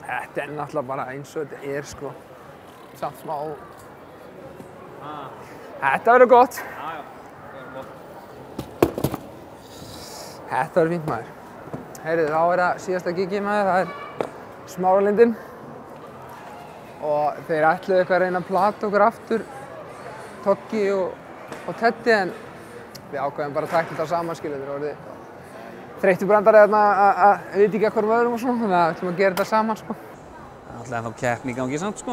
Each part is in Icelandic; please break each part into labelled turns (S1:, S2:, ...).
S1: Þetta er náttúrulega bara eins og þetta er, sko. Samt smá. Þetta verður gott. Þetta verður fínt, maður. Heyrðu, þá er það síðasta gigið, maður. Það er Smáralindin. Og þeir ætluðu eitthvað að reyna að plata okkur aftur, Toggi og Teddy, en við ákveðum bara að taka þetta saman, skilur. Þeir voru þreyttubrandari þarna að vita ekki að hverjum öðrum og svona, þannig að við ætlum að gera þetta saman, sko.
S2: Það er alltaf ennþá keppni í gangi samt, sko.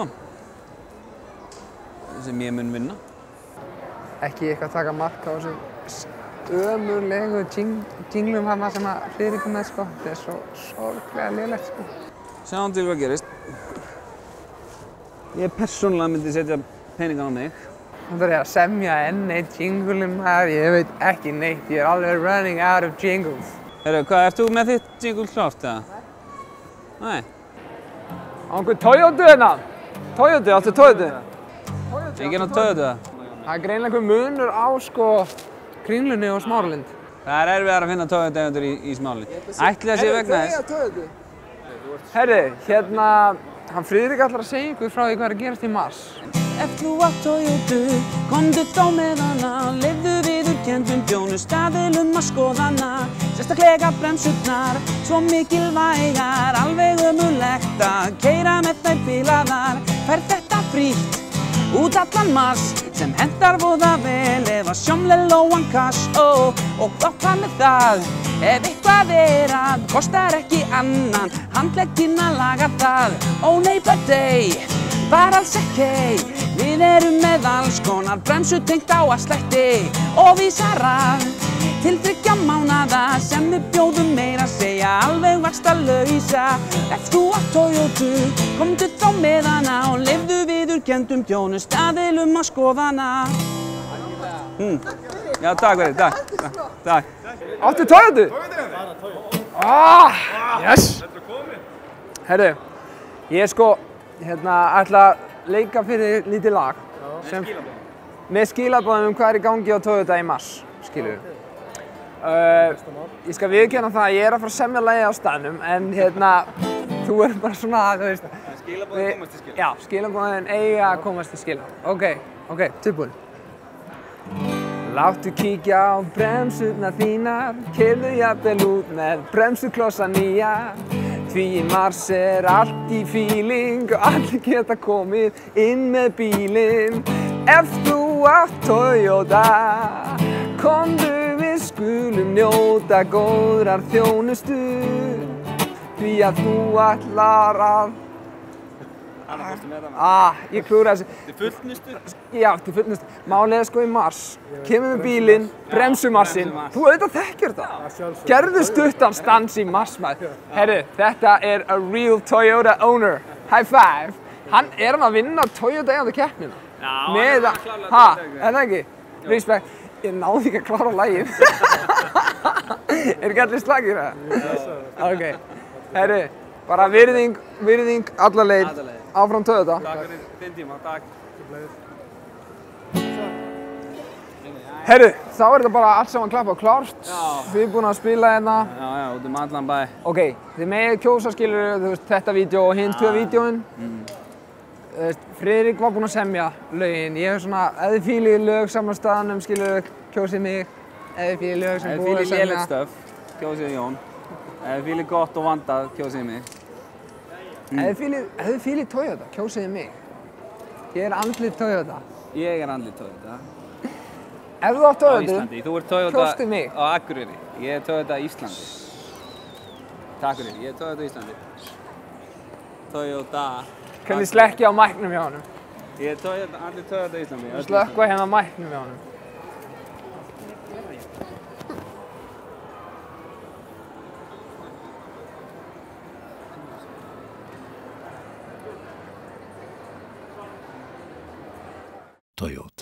S2: Sem ég mun vinna.
S1: Ekki eitthvað að taka mark á þessum ömurlegu jinglum hana sem að Friðrik er með, sko. Þetta er svo sorglega lélegt, sko.
S2: Sjáum til hvað gerist. Ég persónulega myndi setja peningan á mig.
S1: Það er að semja enn eitt jingle, maður. Ég veit ekki neitt. Ég er alveg running out of jingles.
S2: Heyrðu, hvað, ert þú með þitt jingle klárt, eða? Nei.
S1: Á einhver Toyota hérna? Toyota, áttu Toyota?
S2: Enginn á Toyota?
S1: Það er greinilega einhver munur á, sko, Kringlunni og Smáralind.
S2: Það er erfiðar að finna Toyota-eigendur í Smáralind. Ætli það sé vegna þess?
S1: Herri, hérna, hann Friðrik ætlar að segja ykkur frá því hvað er að gerast í mars.
S2: Ef þú átt Toyota, komdu þá með hana. Leyfðu viðurkenndum þjónustaðilum að skoða hana. Sérstaklega bremsurnar, svo mikilvægar. Alveg ömurlegt að keyra með þær bilaðar. Fær þetta frítt út allan mars, sem hentar voða vel ef að sjómlega lóan kass. Og hvað með það, ef eitthvað er að kostar ekki annan handlegginn að laga það. Ó nei, but hey, bara alls ekki. Við erum með alls konar bremsu tengt á að slætti og vísara til 3 mánaða sem við bjóðum meira að segja alveg vaxtalausa. Ef þú átt Toyota, komdu þá með hana og leyfðu viðurkenndum þjónustaðilum að skoða hana. Já, takk fyrir, takk.
S1: Áttu Toyota? Bara Toyota. Yes! Herru, ég sko, ætla að leika fyrir lítið lag. Með skilaboðum hvað er í gangi á Toyota í mars, skilur við. Ég skal viðurkenna það að ég er að fara að semja lagið á staðnum, en þú er bara svona, þú veist.
S2: Skilaboðin komast til skila.
S1: Já, skilaboðin eiga að komast til skila. Ok, tilbúin. Láttu kíkja á bremsurnar þínar, keyrðu jafnvel út með bremsuklossa nýja. Því í mars er allt í feeling og allir geta komið inn með bílinn. Ef þú átt Toyota, komdu við skulum njóta góðrar þjónustu. Því að þú ætlar að... ég klúðra þessu.
S2: Til fullnustu?
S1: Já, til fullnustu. Málið er sko í mars. Kemur með bílinn, bremsumassinn. Þú auðvitað þekkir þetta. Gerðu stuttan stans í mars, maður. Herru, þetta er a real Toyota owner. High five. Hann að vinna Toyota eigandi keppnina.
S2: Já, hann er að klára
S1: Er það ekki? Respect. Ég náði ekki að klára lagið. Er ekki allir slagir það? Ok. Herru, bara virðing alla leið. Áfram Toyota.
S2: Takk fyrir þinn tíma, takk.
S1: Herru, þá er þetta bara allt saman klappað og klárt. Við erum búin að spila hérna.
S2: Já, út allan bæ.
S1: Ok, þið megið kjósa, skilur, þetta vídeo og hinn 2 vídeóin. Friðrik var búinn að semja lögin. Ég svona, ef þið fílið lög saman staðnum, skilur, kjósið mig. Ef þið fílið lög sem búið að semja.
S2: Ef þið fílið lélegt stöf, kjósið Jón. Ef þið fílið gott og vandað, kjósið mig.
S1: Ef þið fílið Toyota, kjósið mig. Ég er andlit Toyota.
S2: Ég er andlit Toyota.
S1: Ef þú átt
S2: Á
S1: Toyota,
S2: Íslandi. Þú ert Toyota
S1: kjóstu mig.
S2: á Akureyri. Ég er Toyota Íslandi. Takk fyrir, ég er Toyota Íslandi. Toyota.
S1: Hvernig slekkja á mæknum hjá honum?
S2: Ég er andlit Toyota Íslandi.
S1: Slökkva hérna á mæknum hjá honum.
S3: Toyota.